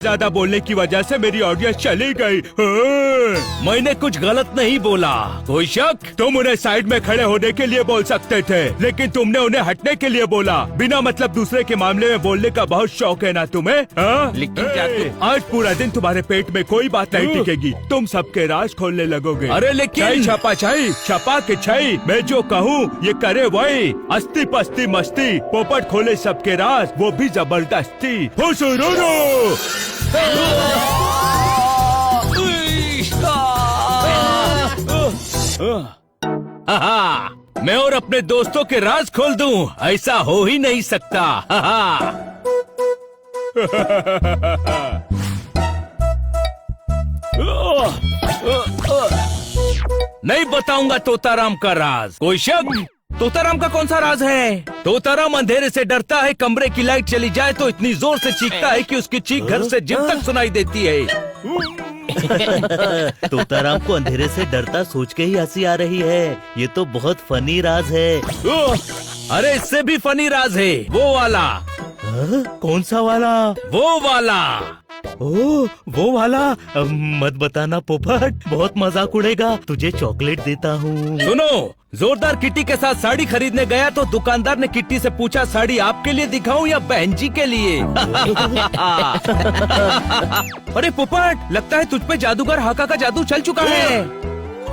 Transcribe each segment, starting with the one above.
ज्यादा बोलने की वजह से मेरी ऑडियंस चली गई। मैंने कुछ गलत नहीं बोला। कोई शक? तुम उन्हें साइड में खड़े होने के लिए बोल सकते थे, लेकिन तुमने उन्हें हटने के लिए बोला। बिना मतलब दूसरे के मामले में बोलने का बहुत शौक है ना तुम्हें? लेकिन क्या आज पूरा दिन तुम्हारे पेट में कोई बात नहीं टिकेगी। तुम सबके राज खोलने लगोगे। अरे लेकिन छपा छपा के छई, मैं जो कहूँ ये करे वही। अस्ती पस्ती मस्ती, पोपट खोले सबके राज, वो भी जबरदस्ती। मैं और अपने दोस्तों के राज खोल दूं, ऐसा हो ही नहीं सकता। नहीं बताऊंगा तोताराम का राज। कोई शक? तोताराम का कौन सा राज है? तोताराम अंधेरे से डरता है। कमरे की लाइट चली जाए तो इतनी जोर से चीखता है कि उसकी चीख घर से जिम तक सुनाई देती है। तोताराम को अंधेरे से डरता सोच के ही हंसी आ रही है। ये तो बहुत फनी राज है। अरे इससे भी फनी राज है, वो वाला। कौन सा वाला? वो वाला। ओह, वो वाला। मत बताना पोपट, बहुत मजाक उड़ेगा। तुझे चॉकलेट देता हूँ। सुनो, जोरदार किट्टी के साथ साड़ी खरीदने गया तो दुकानदार ने किट्टी से पूछा, साड़ी आपके लिए दिखाऊं या बहन जी के लिए? अरे पोपट, लगता है तुझ पे जादूगर हाका का जादू चल चुका है।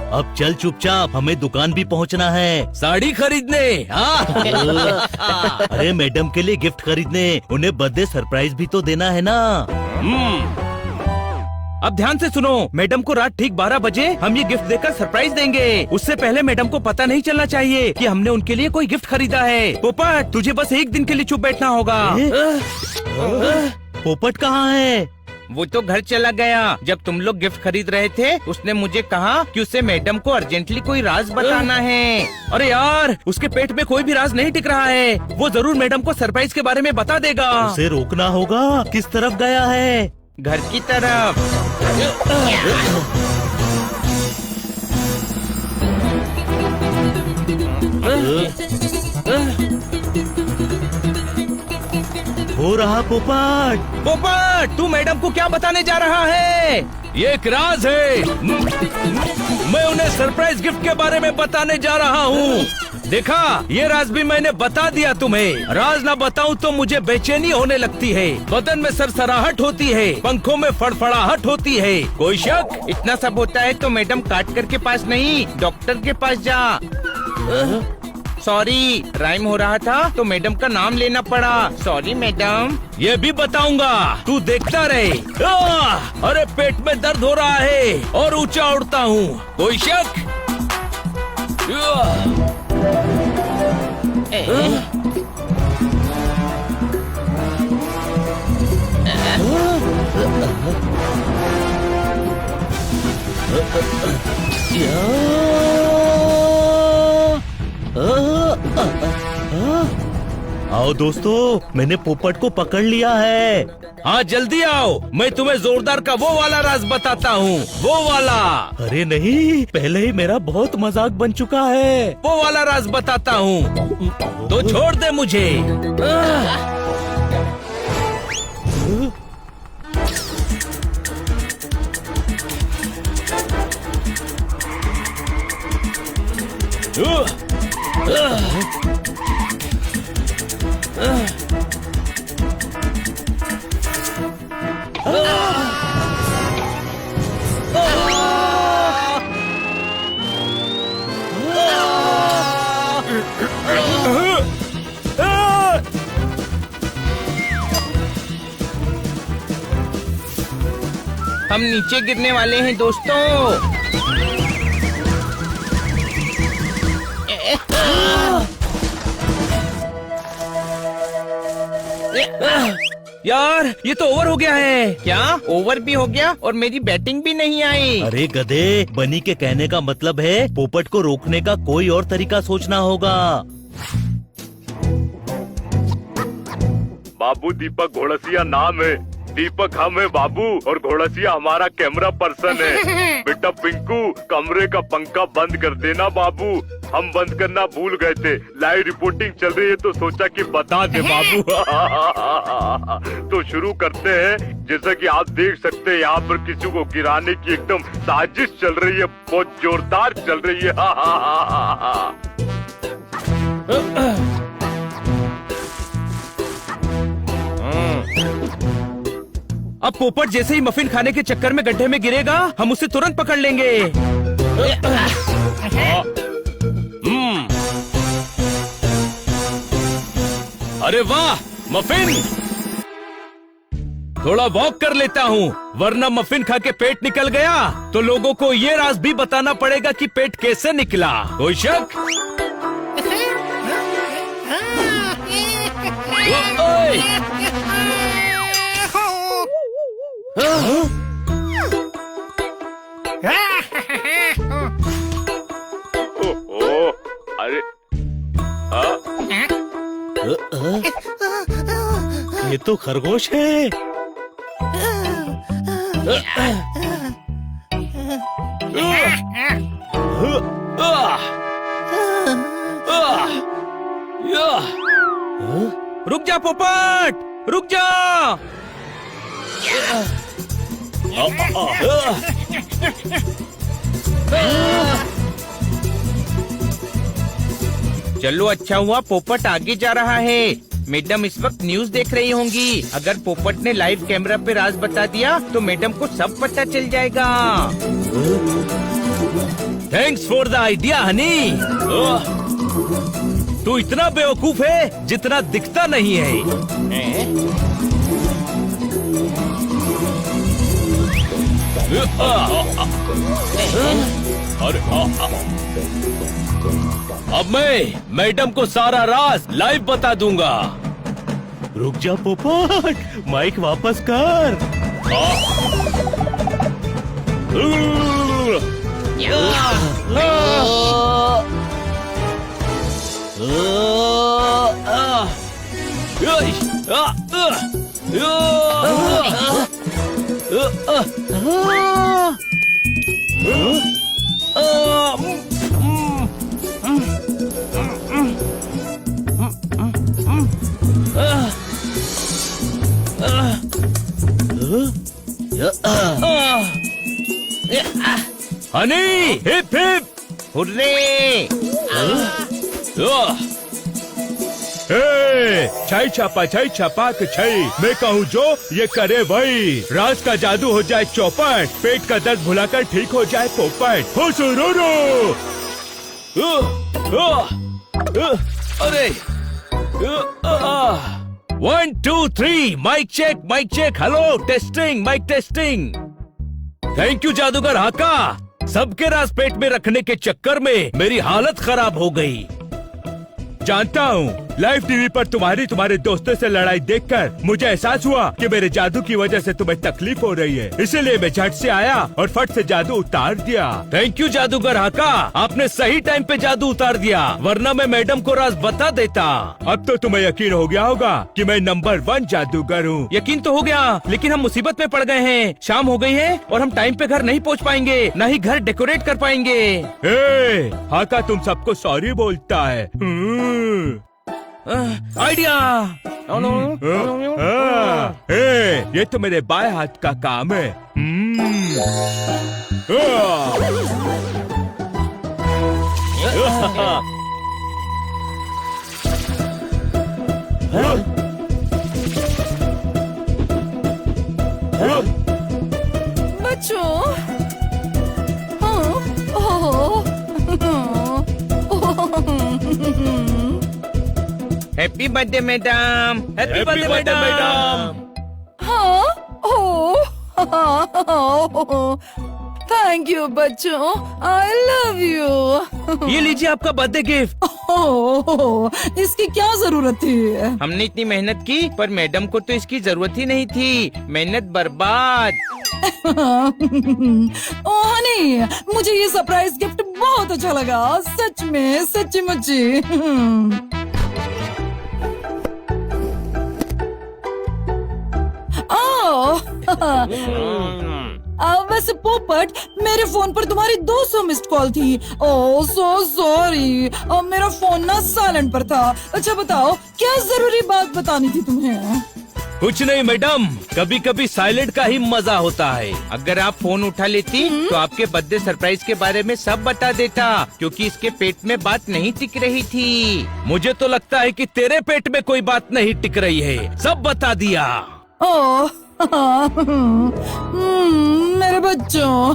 अब चल चुपचाप, हमें दुकान भी पहुंचना है। साड़ी खरीदने। अरे मैडम के लिए गिफ्ट खरीदने, उन्हें बर्थडे सरप्राइज भी तो देना है ना। अब ध्यान से सुनो, मैडम को रात ठीक 12 बजे हम ये गिफ्ट देकर सरप्राइज देंगे। उससे पहले मैडम को पता नहीं चलना चाहिए कि हमने उनके लिए कोई गिफ्ट खरीदा है। पोपट, तुझे बस एक दिन के लिए चुप बैठना होगा। पोपट कहाँ है? वो तो घर चला गया। जब तुम लोग गिफ्ट खरीद रहे थे, उसने मुझे कहा कि उसे मैडम को अर्जेंटली कोई राज बताना है। अरे यार, उसके पेट में कोई भी राज नहीं टिक रहा है। वो जरूर मैडम को सरप्राइज के बारे में बता देगा। उसे रोकना होगा। किस तरफ गया है? घर की तरफ। हो रहा पोपट। पोपट, तू मैडम को क्या बताने जा रहा है? ये एक राज है। मैं उन्हें सरप्राइज गिफ्ट के बारे में बताने जा रहा हूँ। देखा, ये राज भी मैंने बता दिया तुम्हें। राज ना बताऊं तो मुझे बेचैनी होने लगती है, बदन में सरसराहट होती है, पंखों में फड़फड़ाहट होती है। कोई शक? इतना सब होता है तो मैडम काटकर के पास नहीं, डॉक्टर के पास जा। सॉरी, राइम हो रहा था तो मैडम का नाम लेना पड़ा। Sorry madam. ये भी बताऊंगा, तू देखता रहे। अरे पेट में दर्द हो रहा है और ऊंचा उड़ता हूँ। कोई शक? आओ दोस्तों, मैंने पोपट को पकड़ लिया है। हाँ जल्दी आओ, मैं तुम्हें जोरदार का वो वाला राज बताता हूँ। वो वाला। अरे नहीं, पहले ही मेरा बहुत मजाक बन चुका है। वो वाला राज बताता हूँ तो छोड़ दे मुझे। हम नीचे गिरने वाले हैं दोस्तों। यार, ये तो ओवर हो गया है। क्या ओवर भी हो गया और मेरी बैटिंग भी नहीं आई? अरे गधे, बनी के कहने का मतलब है पोपट को रोकने का कोई और तरीका सोचना होगा। बाबू दीपक घोड़सिया नाम है। दीपक हम है बाबू और घोड़सिया हमारा कैमरा पर्सन है। बेटा पिंकू कमरे का पंखा बंद कर देना बाबू, हम बंद करना भूल गए थे। लाइव रिपोर्टिंग चल रही है तो सोचा कि बता दे बाबू। तो शुरू करते हैं। जैसा कि आप देख सकते हैं यहाँ पर किसी को गिराने की एकदम साजिश चल रही है, बहुत जोरदार चल रही है। अब पोपट जैसे ही मफिन खाने के चक्कर में गड्ढे में गिरेगा, हम उसे तुरंत पकड़ लेंगे। अरे वाह मफिन, थोड़ा वॉक कर लेता हूँ, वरना मफिन खा के पेट निकल गया तो लोगों को ये राज भी बताना पड़ेगा कि पेट कैसे निकला। कोई शक? ओए! ओह, अरे ये तो खरगोश है। रुक जा पोपट, रुक जा। चलो अच्छा हुआ पोपट आगे जा रहा है। मैडम इस वक्त न्यूज देख रही होंगी। अगर पोपट ने लाइव कैमरा पे राज बता दिया तो मैडम को सब पता चल जाएगा। Thanks for the idea Honey. तू इतना बेवकूफ है जितना दिखता नहीं है। अरे अब मैं मैडम को सारा राज लाइव बता दूंगा। रुक जा पोपट, माइक वापस कर। Honey hip hip hurray! छई छपा के छई, मैं कहूँ जो ये करे वही। राज का जादू हो जाए चौपट, पेट का दर्द भुलाकर ठीक हो जाए पोपट। हो सुरो। अरे 1 2 3 mike check. Hello testing, mike testing. Thank you जादूगर हाका। सबके राज पेट में रखने के चक्कर में मेरी हालत खराब हो गई। जानता हूँ लाइव टीवी पर तुम्हारे दोस्तों से लड़ाई देखकर मुझे एहसास हुआ कि मेरे जादू की वजह से तुम्हें तकलीफ हो रही है, इसीलिए मैं झट से आया और फट से जादू उतार दिया। थैंक यू जादूगर हाका, आपने सही टाइम पे जादू उतार दिया, वरना मैं मैडम को राज बता देता। अब तो तुम्हें यकीन हो गया होगा कि मैं नंबर 1 जादूगर हूँ। यकीन तो हो गया, लेकिन हम मुसीबत में पड़ गए हैं। शाम हो गई है और हम टाइम पे घर नहीं पहुँच पाएंगे, न ही घर डेकोरेट कर पाएंगे। हाका तुम सबको सॉरी बोलता है। आइडिया। ये तो मेरे बाएं हाथ का काम है। बच्चों, happy birthday madam. Happy birthday madam. Thank you बच्चों, आई लव यू। ये लीजिए आपका बर्थडे गिफ्ट। इसकी क्या जरूरत थी? हमने इतनी मेहनत की पर मैडम को तो इसकी जरूरत ही नहीं थी। मेहनत बर्बाद। ओ हनी, मुझे ये सरप्राइज गिफ्ट बहुत अच्छा लगा, सच में सच्ची मुच्ची। वैसे पोपट, मेरे फोन पर तुम्हारी 200 मिस्ड कॉल थी। ओह सो सॉरी, मेरा फोन ना साइलेंट पर था। अच्छा बताओ, क्या जरूरी बात बतानी थी तुम्हें? कुछ नहीं मैडम, कभी कभी साइलेंट का ही मजा होता है। अगर आप फोन उठा लेती तो आपके बर्थडे सरप्राइज के बारे में सब बता देता, क्योंकि इसके पेट में बात नहीं टिक रही थी। मुझे तो लगता है कि तेरे पेट में कोई बात नहीं टिक रही है, सब बता दिया। ओह मेरे बच्चों।